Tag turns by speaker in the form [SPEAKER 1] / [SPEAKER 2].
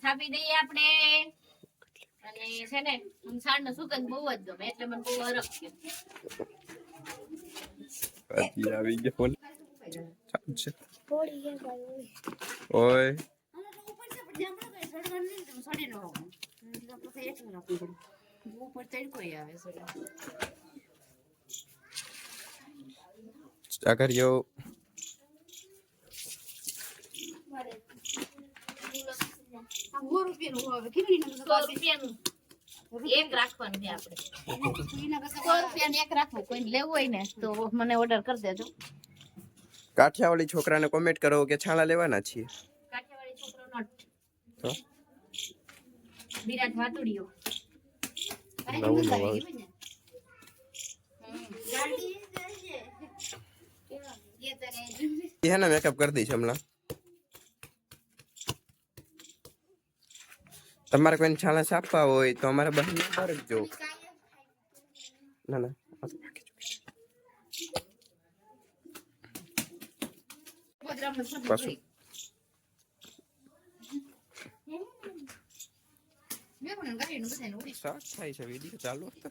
[SPEAKER 1] થાપી દઈએ આપણે અને છે ને સાંજનો સુગંધ બહુ જ ગમે એટલે મને બહુ હરખ છે.
[SPEAKER 2] આવી ગયો ફોન ચાલુ છે. ઓય આગળ
[SPEAKER 1] એક રાખવાનું છે આપણે. 100 રૂપિયાનું એક રાખવું. કોઈ લેવું હોય ને તો મને ઓર્ડર કરી દેજો.
[SPEAKER 2] કાઠિયાવાડી છોકરાને કોમેન્ટ કરો કે છાણા લેવાના છીએ.
[SPEAKER 1] કાઠિયાવાડી છોકરો નોટ
[SPEAKER 2] તો
[SPEAKER 1] વિરાટ વાતુડિયો
[SPEAKER 2] નવું નવું ये है ना मेकअप कर दी हमला તમારે કોઈ છાણા છાપવા હોય તો અમારા બહેન નંબર જો ના ના પાછું શાક થાય છે વિડીયો ચાલુ હતો